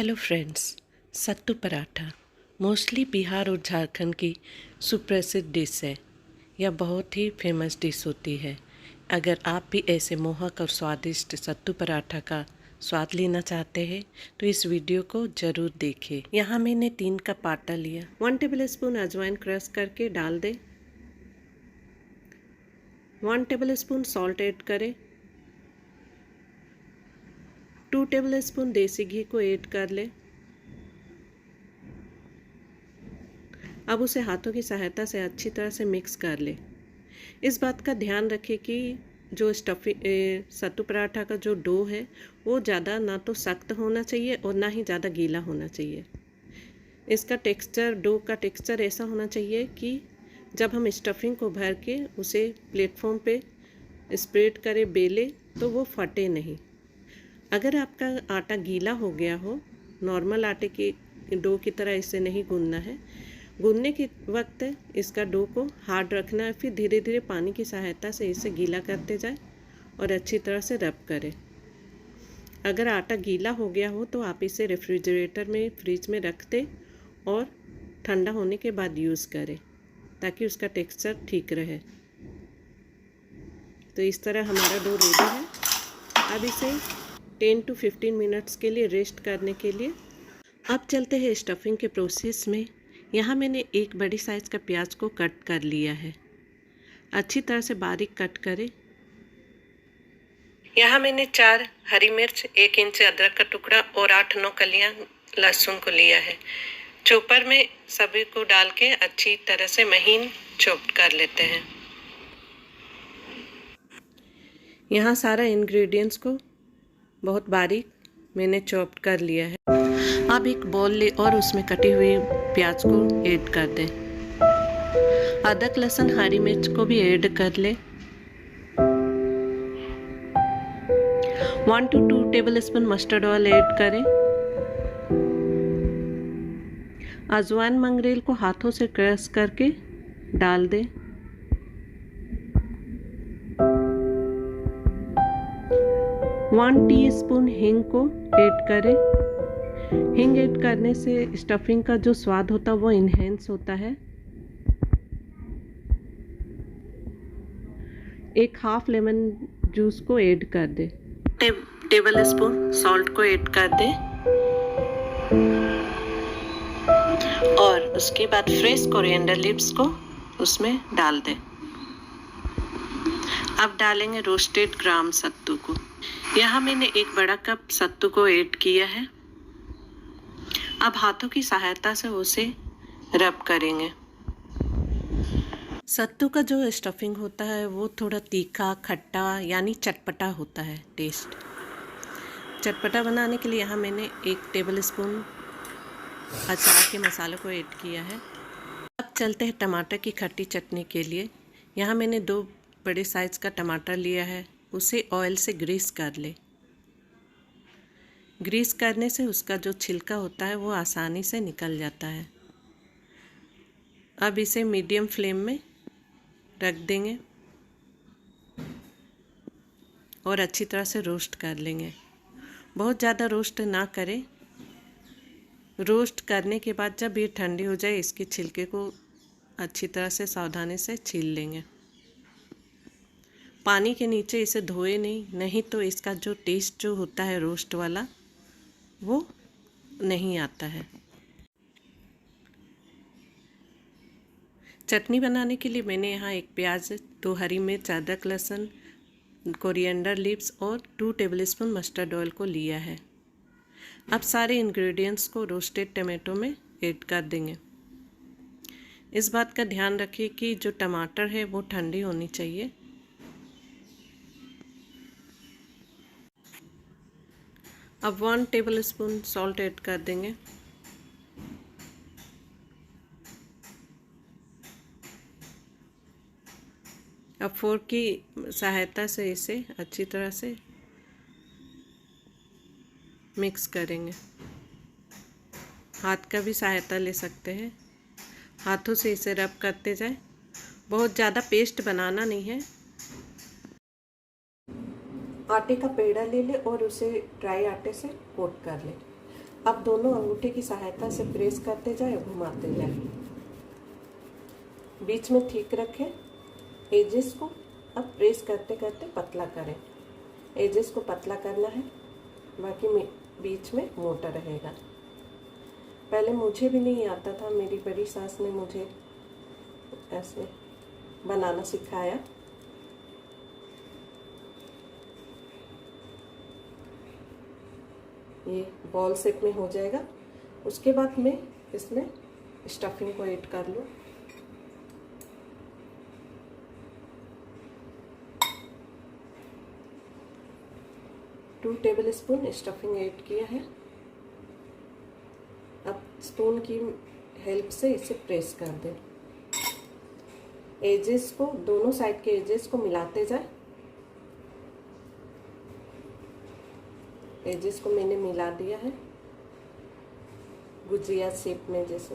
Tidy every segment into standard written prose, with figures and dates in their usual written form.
Hello friends, सत्तू paratha mostly Bihar और झारखंड की सुप्रसिद्ध डिश है। यह बहुत ही फेमस डिश होती है। अगर आप भी ऐसे मोहक और स्वादिष्ट सत्तू पराठा का स्वाद लेना चाहते हैं तो इस वीडियो को ज़रूर देखें। यहाँ मैंने 3 कप आटा लिया। 1 टेबलस्पून अजवाइन क्रश करके डाल दें। 1 टेबलस्पून सॉल्ट ऐड करें। 2 टेबलस्पून देसी घी को ऐड कर लें। अब उसे हाथों की सहायता से अच्छी तरह से मिक्स कर ले। इस बात का ध्यान रखें कि जो सत्तू पराठा का जो डो है वो ज़्यादा ना तो सख्त होना चाहिए और ना ही ज़्यादा गीला होना चाहिए। इसका टेक्सचर, डो का टेक्सचर ऐसा होना चाहिए कि जब हम स्टफिंग को भर के उसे प्लेटफॉर्म पे स्प्रेड करें, बेले, तो वो फटे नहीं। अगर आपका आटा गीला हो गया हो, नॉर्मल आटे के डो की तरह इसे नहीं गूंदना है। गूंदने के वक्त इसका डो को हार्ड रखना है, फिर धीरे धीरे पानी की सहायता से इसे गीला करते जाए और अच्छी तरह से रब करें। अगर आटा गीला हो गया हो तो आप इसे रेफ्रिजरेटर में, फ्रिज में रख दें और ठंडा होने के बाद यूज़ करें ताकि उसका टेक्सचर ठीक रहे। तो इस तरह हमारा डो रेडी है। अब इसे 10 to 15 मिनट्स के लिए रेस्ट करने के लिए। अब चलते हैं स्टफिंग के प्रोसेस में। यहाँ मैंने एक बड़ी साइज़ का प्याज को कट कर लिया है। अच्छी तरह से बारीक कट करें। यहाँ मैंने 4 हरी मिर्च, 1 इंच अदरक का टुकड़ा और 8-9 कलियाँ लहसुन को लिया है। चॉपर में सभी को डाल के अच्छी तरह से महीन चॉप कर लेते हैं। यहाँ सारा इंग्रेडिएंट्स को बहुत बारीक मैंने चॉप कर लिया है। अब एक बोल ले और उसमें कटी हुई प्याज को ऐड कर दें। अदरक, लहसुन, हरी मिर्च को भी ऐड कर ले। 1 to 2 tablespoon mustard oil add करें। अजवाइन मंगरेल को हाथों से क्रश करके डाल दें। वन टीस्पून हींग को ऐड करें। हींग ऐड करने से स्टफिंग का जो स्वाद होता है वो इन्हेंस होता है। 1 हाफ लेमन जूस को ऐड कर दे। टेबल स्पून सॉल्ट को ऐड कर दे और उसके बाद फ्रेश कोरिएंडर लीव्स को उसमें डाल दे। अब डालेंगे रोस्टेड ग्राम सत्तू को। यहाँ मैंने 1 बड़ा कप सत्तू को ऐड किया है। अब हाथों की सहायता से उसे रब करेंगे। सत्तू का जो स्टफिंग होता है वो थोड़ा तीखा, खट्टा यानी चटपटा होता है टेस्ट। चटपटा बनाने के लिए यहाँ मैंने 1 टेबलस्पून अचार के मसाले को ऐड किया है। अब चलते हैं टमाटर की खट्टी चटनी के लिए। यहाँ मैंने 2 बड़े साइज़ का टमाटर लिया है। उसे ऑयल से ग्रीस कर ले। ग्रीस करने से उसका जो छिलका होता है वो आसानी से निकल जाता है। अब इसे मीडियम फ्लेम में रख देंगे और अच्छी तरह से रोस्ट कर लेंगे। बहुत ज़्यादा रोस्ट ना करें। रोस्ट करने के बाद जब ये ठंडी हो जाए इसके छिलके को अच्छी तरह से सावधानी से छील लेंगे। पानी के नीचे इसे धोए नहीं तो इसका जो टेस्ट जो होता है रोस्ट वाला वो नहीं आता है। चटनी बनाने के लिए मैंने यहाँ 1 प्याज, 2 हरी मिर्च, अदरक, लहसुन, कोरिएंडर लीव्स और 2 टेबलस्पून मस्टर्ड ऑयल को लिया है। अब सारे इंग्रेडिएंट्स को रोस्टेड टमाटो में ऐड कर देंगे। इस बात का ध्यान रखिए कि जो टमाटर है वो ठंडी होनी चाहिए। अब 1 टेबलस्पून सॉल्ट ऐड कर देंगे। अब फोर्क की सहायता से इसे अच्छी तरह से मिक्स करेंगे। हाथ का भी सहायता ले सकते हैं। हाथों से इसे रब करते जाए। बहुत ज़्यादा पेस्ट बनाना नहीं है। आटे का पेड़ा ले ले और उसे ड्राई आटे से कोट कर ले। अब दोनों अंगूठे की सहायता से प्रेस करते जाए, घुमाते जाए। बीच में ठीक रखें एजेस को। अब प्रेस करते करते पतला करें। एजेस को पतला करना है, बाकी में बीच में मोटा रहेगा। पहले मुझे भी नहीं आता था, मेरी बड़ी सास ने मुझे ऐसे बनाना सिखाया। ये बॉल शेप में हो जाएगा। उसके बाद मैं इसमें स्टफिंग को ऐड कर लूँ। Two tablespoon stuffing add किया है। अब स्पून की हेल्प से इसे प्रेस कर दें। एजेस को, दोनों साइड के एजेस को मिलाते जाए। एजेस को मैंने मिला दिया है गुजिया शेप में जैसे।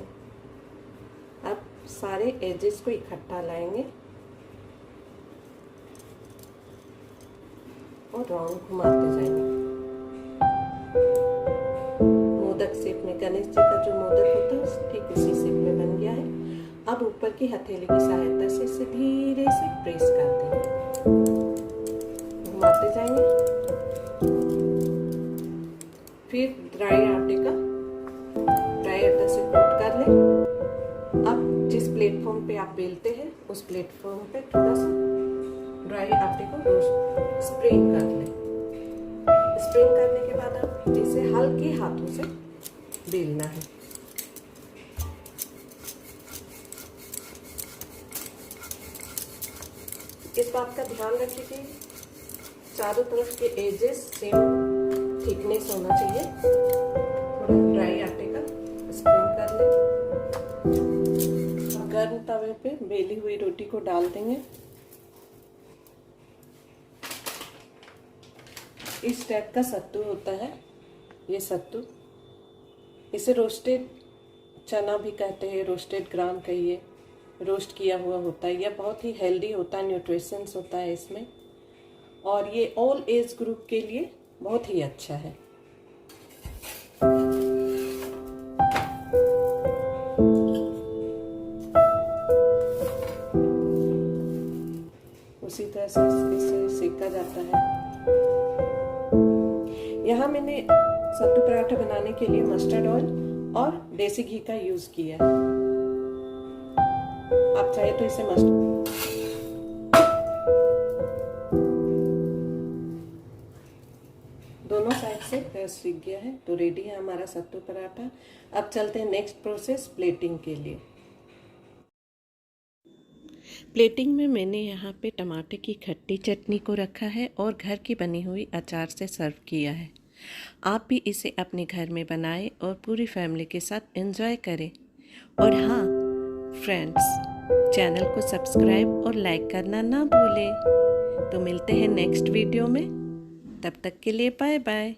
अब सारे एजेस को इकट्ठा लाएंगे और राउंड घुमाते जाएंगे। मोदक शेप में, गणेश जी का जो मोदक होता है ठीक उसी शेप में बन गया है। अब ऊपर की हथेली की सहायता से इसे धीरे से प्रेस कर देंगे, घुमाते जाएंगे। फिर ड्राई आटा से कोट कर लें। अब जिस प्लेटफॉर्म पे आप बेलते हैं उस प्लेटफॉर्म पे थोड़ा सा ड्राई आटे को स्प्रेड कर लें। स्प्रेड करने के बाद आप इसे हल्के हाथों से बेलना है। इस बात का ध्यान रखिए कि चारों तरफ के एजेस सेम थिकनेस होना चाहिए। थोड़ा ड्राई आटे का स्प्रेड कर लें। गर्म तवे पे बेली हुई रोटी को डाल देंगे। इस टाइप का सत्तू होता है ये सत्तू। इसे रोस्टेड चना भी कहते हैं, रोस्टेड ग्राम कहिए, रोस्ट किया हुआ होता है। यह बहुत ही हेल्दी होता है, न्यूट्रिशंस होता है इसमें, और ये ऑल एज ग्रुप के लिए बहुत ही अच्छा है। उसी तरह से इसे सेका जाता है। यहाँ मैंने सत्तू पराठा बनाने के लिए मस्टर्ड ऑयल और देसी घी का यूज किया है। आप चाहे तो इसे दोनों साइड से प्रेस सीख गया है तो रेडी है हमारा सत्तू पराठा। अब चलते हैं नेक्स्ट प्रोसेस, प्लेटिंग के लिए। प्लेटिंग में मैंने यहाँ पे टमाटर की खट्टी चटनी को रखा है और घर की बनी हुई अचार से सर्व किया है। आप भी इसे अपने घर में बनाएं और पूरी फैमिली के साथ एंजॉय करें। और हाँ फ्रेंड्स, चैनल को सब्सक्राइब और लाइक करना ना भूलें। तो मिलते हैं नेक्स्ट वीडियो में, तब तक के लिए बाय बाय।